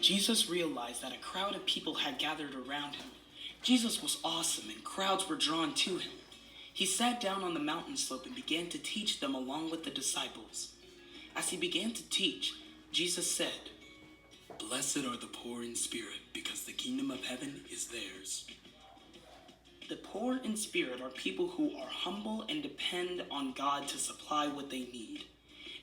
Jesus realized that a crowd of people had gathered around him. Jesus was awesome and crowds were drawn to him. He sat down on the mountain slope and began to teach them along with the disciples. As he began to teach, Jesus said, "Blessed are the poor in spirit, because the kingdom of heaven is theirs." The poor in spirit are people who are humble and depend on God to supply what they need.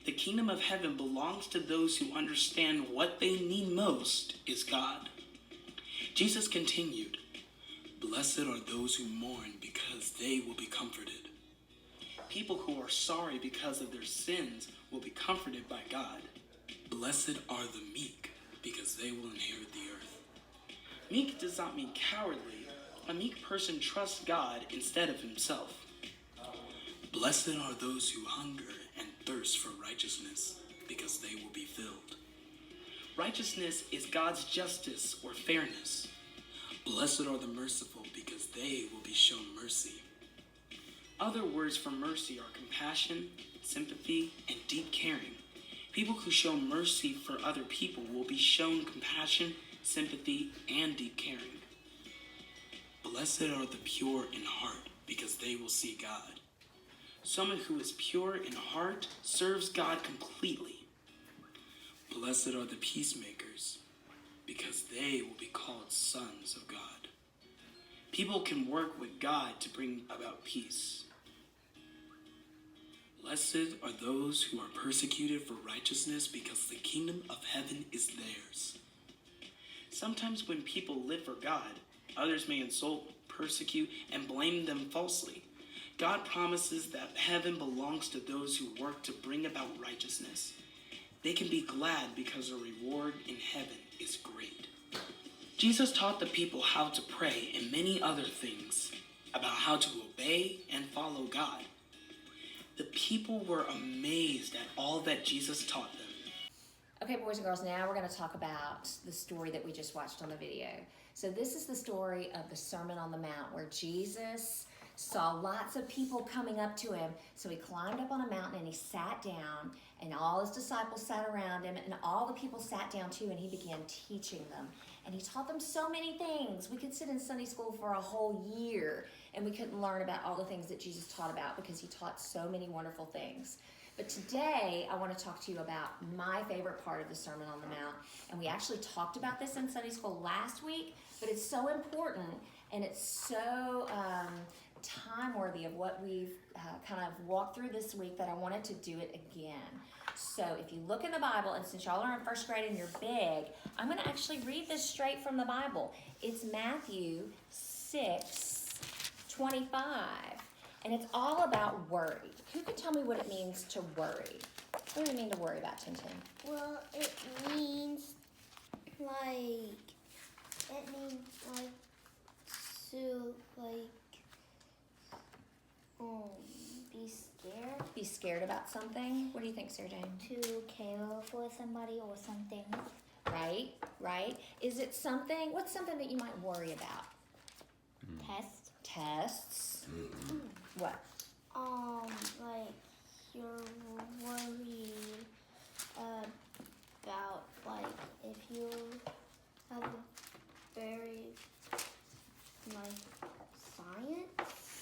The kingdom of heaven belongs to those who understand what they need most is God. Jesus continued, "Blessed are those who mourn, because they will be comforted." People who are sorry because of their sins will be comforted by God. "Blessed are the meek, because they will inherit the earth." Meek does not mean cowardly. A meek person trusts God instead of himself. "Blessed are those who hunger and thirst for righteousness, because they will be filled." Righteousness is God's justice or fairness. "Blessed are the merciful, because they will be shown mercy." Other words for mercy are compassion, sympathy, and deep caring. People who show mercy for other people will be shown compassion, sympathy, and deep caring. "Blessed are the pure in heart, because they will see God." Someone who is pure in heart serves God completely. "Blessed are the peacemakers, because they will be called sons of God." People can work with God to bring about peace. "Blessed are those who are persecuted for righteousness, because the kingdom of heaven is theirs." Sometimes when people live for God, others may insult, persecute, and blame them falsely. God promises that heaven belongs to those who work to bring about righteousness. They can be glad because the reward in heaven is great. Jesus taught the people how to pray and many other things about how to obey and follow God. The people were amazed at all that Jesus taught them. Okay, boys and girls, now we're going to talk about the story that we just watched on the video. So this is the story of the Sermon on the Mount, where Jesus saw lots of people coming up to him. So he climbed up on a mountain and he sat down, and all his disciples sat around him, and all the people sat down too, and he began teaching them. And he taught them so many things. We could sit in Sunday school for a whole year and we couldn't learn about all the things that Jesus taught about, because he taught so many wonderful things. But today, I want to talk to you about my favorite part of the Sermon on the Mount. And we actually talked about this in Sunday school last week, but it's so important and it's so time-worthy of what we've kind of walked through this week that I wanted to do it again. So if you look in the Bible, and since y'all are in first grade and you're big, I'm going to actually read this straight from the Bible. It's Matthew 6:25. And it's all about worry. Who can tell me what it means to worry? What do you mean to worry about, Tintin? Well, it means like to be scared. Be scared about something? What do you think, Sarah Jane? To care for somebody or something. Right. Is it something, what's something that you might worry about? Tests? What? Like you're worried about like if you have a very science.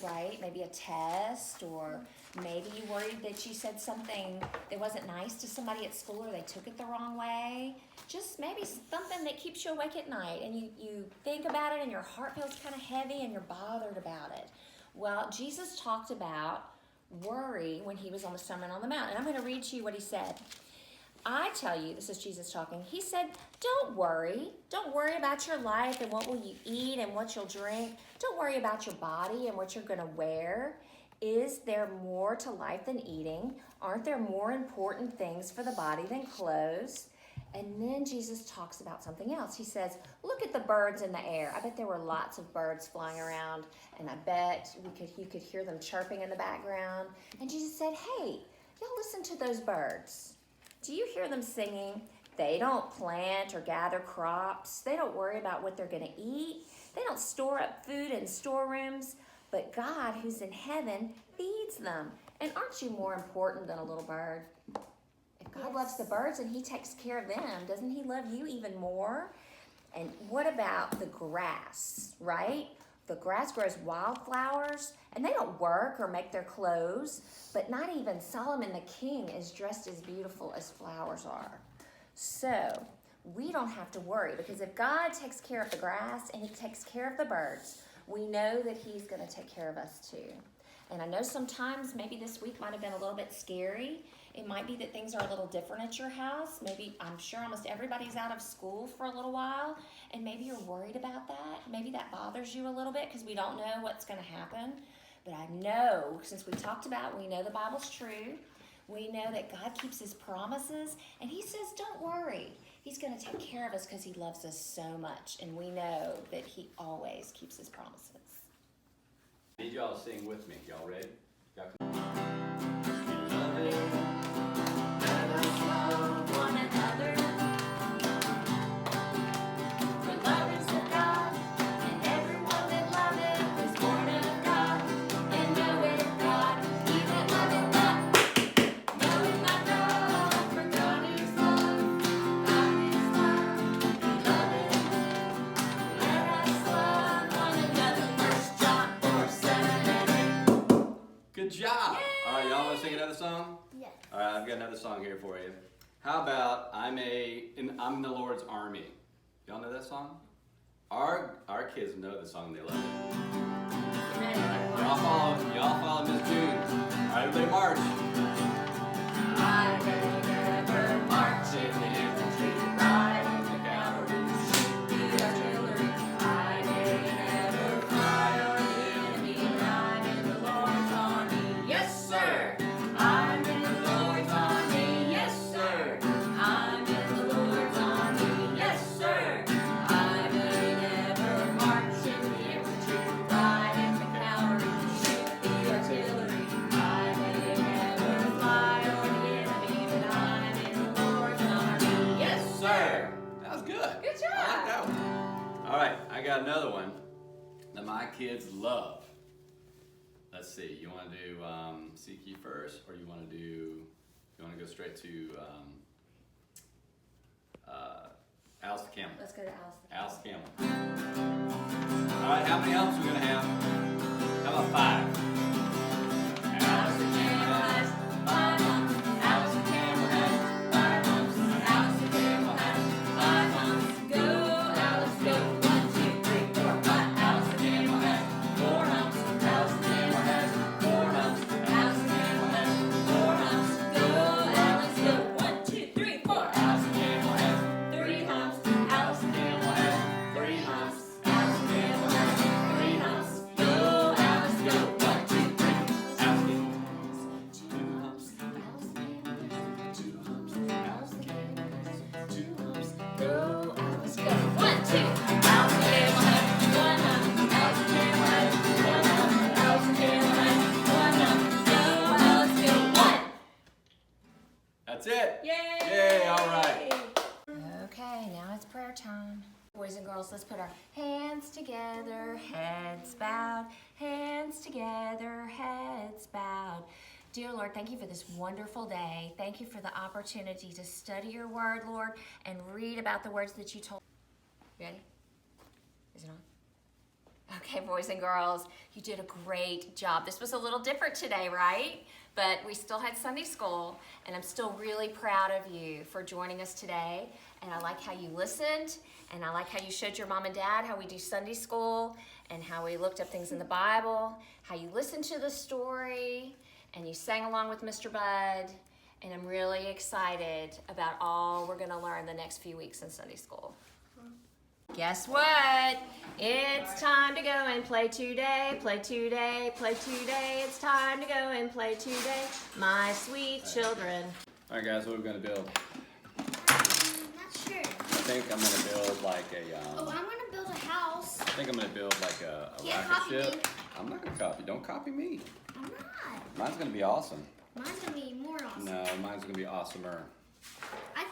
Right, maybe a test, or maybe you worried that you said something that wasn't nice to somebody at school, or they took it the wrong way. Just maybe something that keeps you awake at night, and you think about it and your heart feels kind of heavy and you're bothered about it. Well, Jesus talked about worry when he was on the Sermon on the Mount, and I'm going to read to you what he said. I tell you, this is Jesus talking, he said, don't worry about your life and what will you eat and what you'll drink. Don't worry about your body and what you're going to wear. Is there more to life than eating? Aren't there more important things for the body than clothes? And then Jesus talks about something else. He says, look at the birds in the air. I bet there were lots of birds flying around, and I bet you could hear them chirping in the background. And Jesus said, hey, y'all listen to those birds. Do you hear them singing? They don't plant or gather crops. They don't worry about what they're going to eat. They don't store up food in storerooms. But God, who's in heaven, feeds them. And aren't you more important than a little bird? If God loves the birds and he takes care of them. Doesn't he love you even more? And what about the grass, right? The grass grows wildflowers and they don't work or make their clothes, but not even Solomon the king is dressed as beautiful as flowers are. So we don't have to worry, because if God takes care of the grass and he takes care of the birds, we know that he's going to take care of us too. And I know sometimes maybe this week might have been a little bit scary. It might be that things are a little different at your house. Maybe, I'm sure almost everybody's out of school for a little while, and maybe you're worried about that. Maybe that bothers you a little bit because we don't know what's going to happen. But I know, since we talked about, we know the Bible's true. We know that God keeps his promises, and he says, don't worry. He's going to take care of us because he loves us so much, and we know that he always keeps his promises. I need y'all to sing with me. Y'all ready? Y'all can... Let us love one another. For love is of God, and everyone that loveth is born of God, and knoweth God. He that loveth not, knoweth not God, for God is love. God is love, he loveth. Let us love one another. 1 John 4:7-8. Good job! All right, y'all want to sing another song? Yes. All right, I've got another song here for you. How about I'm the Lord's Army? Y'all know that song? Our kids know the song. They love it. Y'all follow Miss June. All right, everybody march. I may never march in the infantry, ride in the cavalry, shoot the artillery. I may never fly on the enemy, but I'm in the Lord's army. Yes, sir. I'm in the Lord's army. Yes, sir. I'm in the Lord's army. Yes, sir. I may never march in the infantry, ride in the cavalry, shoot the artillery. I may never fly on the enemy, but I'm in the Lord's army. Yes, sir. That was good. Good job. I like that one. All right, I got another one that my kids love. Let's see. You want to do Seek Ye first, or you want to go straight to Alice the Camel? Let's go to Alice. Alice the Camel. All right, how many humps are we gonna have? How about 5? Alice the camel has 5 humps. Alice the camel has 5 humps. Alice the camel has 5 humps. Go, Alice, go. 1, 2, 3, 4, 5. Alice the camel has 4 humps. Alice the camel has 4 humps. Alice the camel has 4 humps. Go, Alice, go. 1, 2, 3, 4. Alice the camel has 3 humps. Alice the camel has 3 humps. Alice the camel has 3 humps. Go, Alice, go. 1, 2, 3. Alice the Go, Alice, go. 1, 2. Alice the camel has 1 hump. Alice the camel has 1 hump. Alice the camel has 1 hump. Go, Alice, go. 1. That's it. Yay! Yay, all right. Okay, now it's prayer time. Boys and girls, let's put our hands together, heads bowed, hands together, heads bowed. Dear Lord, thank you for this wonderful day. Thank you for the opportunity to study your word, Lord, and read about the words that you told. Ready? Is it on? Okay, boys and girls, you did a great job. This was a little different today, right? But we still had Sunday school, and I'm still really proud of you for joining us today. And I like how you listened, and I like how you showed your mom and dad how we do Sunday school, and how we looked up things in the Bible, how you listened to the story, and you sang along with Mr. Bud. And I'm really excited about all we're gonna learn the next few weeks in Sunday school. Guess what? It's time to go and play today, play today, play today. It's time to go and play today, my sweet children. All right, guys, what are we gonna build? Not sure. I think I'm gonna build like a. Oh, I'm gonna build a house. I think I'm gonna build like a Can't rocket copy ship. me. I'm not gonna copy. Don't copy me. I'm not. Mine's gonna be awesome. Mine's gonna be more awesome. No, mine's gonna be awesomer. I